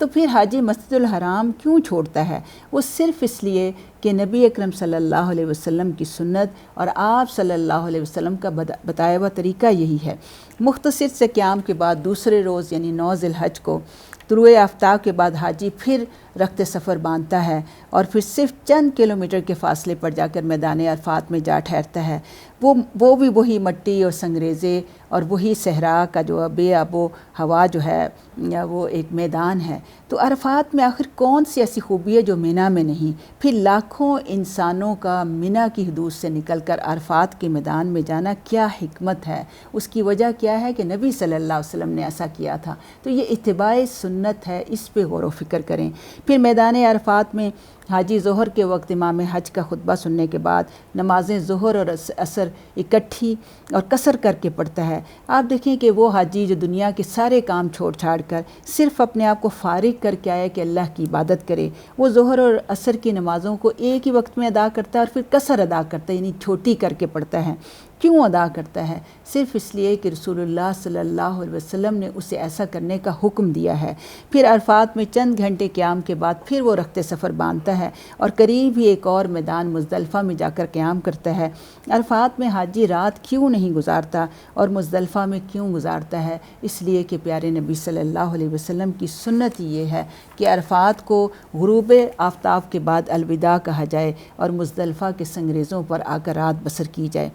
تو پھر حاجی مسجد الحرام کیوں چھوڑتا ہے؟ وہ صرف اس لیے کہ نبی اکرم صلی اللہ علیہ وسلم کی سنت اور آپ صلی اللہ علیہ وسلم کا بتایا ہوا طریقہ یہی ہے۔ مختصر سے قیام کے بعد دوسرے روز یعنی 9 ذی الحج کو طلوع آفتاب کے بعد حاجی پھر رخت سفر باندھتا ہے اور پھر صرف چند کلومیٹر کے فاصلے پر جا کر میدان عرفات میں جا ٹھہرتا ہے۔ وہ بھی وہی مٹی اور سنگریزے اور وہی صحرا کا جو بے آب و ہوا جو ہے وہ ایک میدان ہے۔ تو عرفات میں آخر کون سی ایسی خوبی ہے جو مینا میں نہیں؟ پھر لاکھوں انسانوں کا مینا کی حدود سے نکل کر عرفات کے میدان میں جانا کیا حکمت ہے؟ اس کی وجہ کیا ہے کہ نبی صلی اللہ علیہ وسلم نے ایسا کیا تھا۔ تو یہ اتباع سنت ہے، اس پہ غور و فکر کریں۔ پھر میدان عرفات میں حاجی ظہر کے وقت امام حج کا خطبہ سننے کے بعد نمازیں ظہر اور عصر اکٹھی اور قصر کر کے پڑھتا ہے۔ آپ دیکھیں کہ وہ حاجی جو دنیا کے سارے کام چھوڑ چھاڑ کر صرف اپنے آپ کو فارغ کر کے آیا کہ اللہ کی عبادت کرے، وہ ظہر اور عصر کی نمازوں کو ایک ہی وقت میں ادا کرتا ہے اور پھر قصر ادا کرتا ہے، یعنی چھوٹی کر کے پڑھتا ہے۔ کیوں ادا کرتا ہے؟ صرف اس لیے کہ رسول اللہ صلی اللہ علیہ وسلم نے اسے ایسا کرنے کا حکم دیا ہے۔ پھر عرفات میں چند گھنٹے قیام کے بعد پھر وہ رخت سفر باندھتا ہے اور قریب ہی ایک اور میدان مزدلفہ میں جا کر قیام کرتا ہے۔ عرفات میں حاجی رات کیوں نہیں گزارتا اور مزدلفہ میں کیوں گزارتا ہے؟ اس لیے کہ پیارے نبی صلی اللہ علیہ وسلم کی سنت یہ ہے کہ عرفات کو غروب آفتاب کے بعد الوداع کہا جائے اور مزدلفہ کے سنگریزوں پر آ کر رات بسر کی جائے۔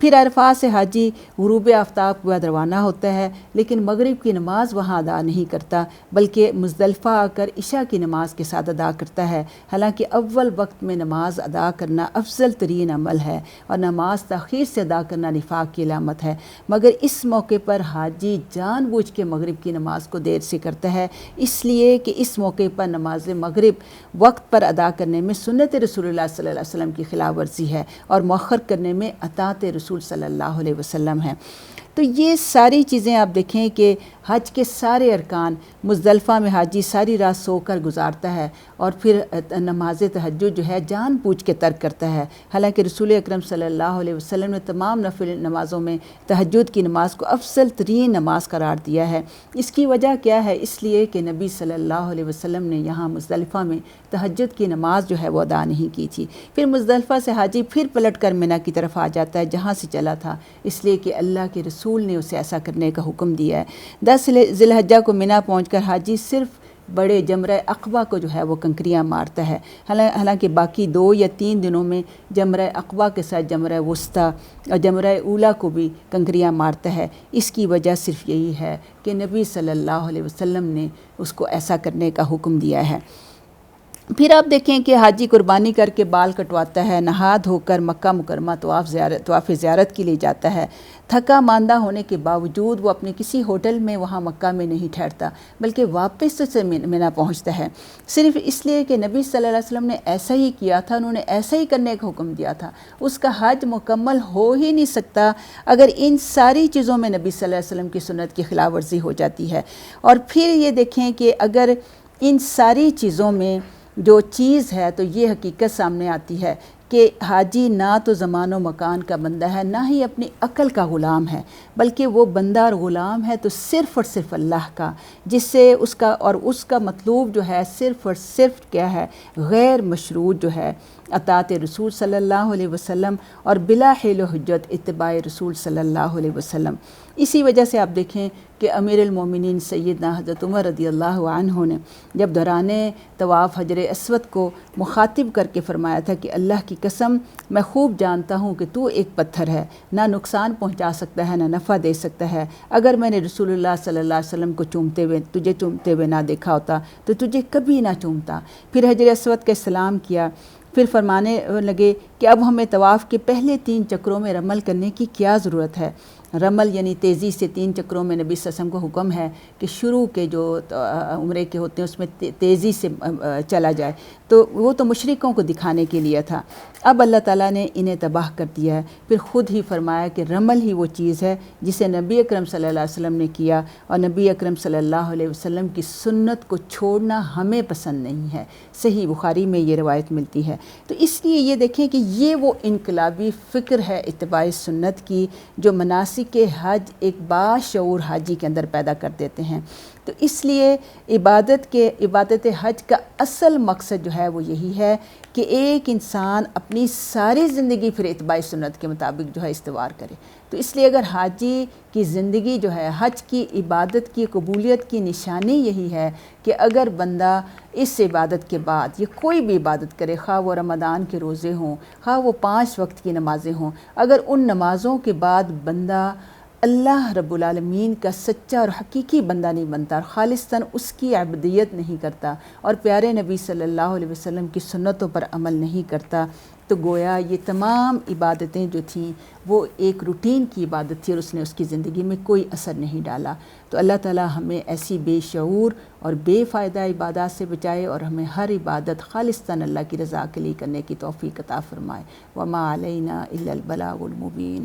پھر عرفات سے حاجی غروب آفتاب کے بعد روانہ ہوتا ہے، لیکن مغرب کی نماز وہاں ادا نہیں کرتا بلکہ مزدلفہ آ کر عشاء کی نماز کے ساتھ ادا کرتا ہے۔ حالانکہ اول وقت میں نماز ادا کرنا افضل ترین عمل ہے اور نماز تاخیر سے ادا کرنا نفاق کی علامت ہے، مگر اس موقع پر حاجی جان بوجھ کے مغرب کی نماز کو دیر سے کرتا ہے، اس لیے کہ اس موقع پر نماز مغرب وقت پر ادا کرنے میں سنت رسول اللہ صلی اللہ علیہ وسلم کی خلاف ورزی ہے اور مؤخر کرنے میں اطاعت رسول صلی اللہ علیہ وسلم ہے۔ تو یہ ساری چیزیں آپ دیکھیں کہ حج کے سارے ارکان مزدلفہ میں حاجی ساری رات سو کر گزارتا ہے اور پھر نماز تہجد جو ہے جان بوجھ کے ترک کرتا ہے، حالانکہ رسول اکرم صلی اللہ علیہ وسلم نے تمام نفل نمازوں میں تہجد کی نماز کو افضل ترین نماز قرار دیا ہے۔ اس کی وجہ کیا ہے؟ اس لیے کہ نبی صلی اللہ علیہ وسلم نے یہاں مزدلفہ میں تہجد کی نماز جو ہے وہ ادا نہیں کی تھی۔ پھر مزدلفہ سے حاجی پھر پلٹ کر منی کی طرف آ جاتا ہے جہاں سے چلا تھا، اس لیے کہ اللہ کے رسول نے اسے ایسا کرنے کا حکم دیا ہے۔ 10 ذی الحجہ کو منی پہنچ کر حاجی صرف بڑے جمرہ عقبہ کو جو ہے وہ کنکریاں مارتا ہے، حالانکہ باقی 2 یا 3 دنوں میں جمرہ عقبہ کے ساتھ جمرہ وسطیٰ اور جمرہ اولیٰ کو بھی کنکریاں مارتا ہے۔ اس کی وجہ صرف یہی ہے کہ نبی صلی اللہ علیہ وسلم نے اس کو ایسا کرنے کا حکم دیا ہے۔ پھر آپ دیکھیں کہ حاجی قربانی کر کے بال کٹواتا ہے، نہا دھو کر مکہ مکرمہ طواف زیارت کے لیے جاتا ہے۔ تھکا ماندہ ہونے کے باوجود وہ اپنے کسی ہوٹل میں وہاں مکہ میں نہیں ٹھہرتا بلکہ واپس سے منی پہنچتا ہے، صرف اس لیے کہ نبی صلی اللہ علیہ وسلم نے ایسا ہی کیا تھا، انہوں نے ایسا ہی کرنے کا حکم دیا تھا۔ اس کا حج مکمل ہو ہی نہیں سکتا اگر ان ساری چیزوں میں نبی صلی اللہ علیہ وسلم کی سنت کی خلاف ورزی ہو جاتی ہے۔ اور پھر یہ دیکھیں کہ اگر ان ساری چیزوں میں جو چیز ہے تو یہ حقیقت سامنے آتی ہے کہ حاجی نہ تو زمان و مکان کا بندہ ہے، نہ ہی اپنی عقل کا غلام ہے، بلکہ وہ بندہ اور غلام ہے تو صرف اور صرف اللہ کا، جس سے اس کا مطلوب جو ہے صرف اور صرف کیا ہے؟ غیر مشروط جو ہے اطاعت رسول صلی اللہ علیہ وسلم اور بلا حیل و حجت اتباع رسول صلی اللہ علیہ وسلم۔ اسی وجہ سے آپ دیکھیں کہ امیر المومنین سیدنا حضرت عمر رضی اللہ عنہ نے جب دوران طواف حجر اسود کو مخاطب کر کے فرمایا تھا کہ اللہ کی قسم میں خوب جانتا ہوں کہ تو ایک پتھر ہے، نہ نقصان پہنچا سکتا ہے نہ نفع دے سکتا ہے، اگر میں نے رسول اللہ صلی اللہ علیہ وسلم کو تجھے چومتے ہوئے نہ دیکھا ہوتا تو تجھے کبھی نہ چومتا۔ پھر حجر اسود کا سلام کیا، پھر فرمانے لگے کہ اب ہمیں طواف کے پہلے 3 چکروں میں رمل کرنے کی کیا ضرورت ہے؟ رمل یعنی تیزی سے 3 چکروں میں نبی صلی اللہ علیہ وسلم کو حکم ہے کہ شروع کے جو عمرے کے ہوتے ہیں اس میں تیزی سے چلا جائے، تو وہ تو مشرکوں کو دکھانے کے لیے تھا۔ اب اللہ تعالیٰ نے انہیں تباہ کر دیا ہے، پھر خود ہی فرمایا کہ رمل ہی وہ چیز ہے جسے نبی اکرم صلی اللہ علیہ وسلم نے کیا، اور نبی اکرم صلی اللہ علیہ وسلم کی سنت کو چھوڑنا ہمیں پسند نہیں ہے۔ صحیح بخاری میں یہ روایت ملتی ہے۔ تو اس لیے یہ دیکھیں کہ یہ وہ انقلابی فکر ہے اتباع سنت کی جو مناسک حج ایک باشعور حاجی کے اندر پیدا کر دیتے ہیں۔ تو اس لیے عبادت حج کا اصل مقصد جو ہے وہ یہی ہے کہ ایک انسان اپنی ساری زندگی پھر اتباع سنت کے مطابق جو ہے استوار کرے۔ تو اس لیے اگر حاجی کی زندگی جو ہے حج کی عبادت کی قبولیت کی نشانی یہی ہے کہ اگر بندہ اس عبادت کے بعد یہ کوئی بھی عبادت کرے، خواہ وہ رمضان کے روزے ہوں، خواہ وہ 5 وقت کی نمازیں ہوں، اگر ان نمازوں کے بعد بندہ اللہ رب العالمین کا سچا اور حقیقی بندہ نہیں بنتا اور خالصتاً اس کی عبودیت نہیں کرتا اور پیارے نبی صلی اللہ علیہ وسلم کی سنتوں پر عمل نہیں کرتا، تو گویا یہ تمام عبادتیں جو تھیں وہ ایک روٹین کی عبادت تھی اور اس نے اس کی زندگی میں کوئی اثر نہیں ڈالا۔ تو اللہ تعالی ہمیں ایسی بے شعور اور بے فائدہ عبادات سے بچائے اور ہمیں ہر عبادت خالصتاً اللہ کی رضا کے لیے کرنے کی توفیق عطا فرمائے۔ وما علینا الا البلاغ المبین۔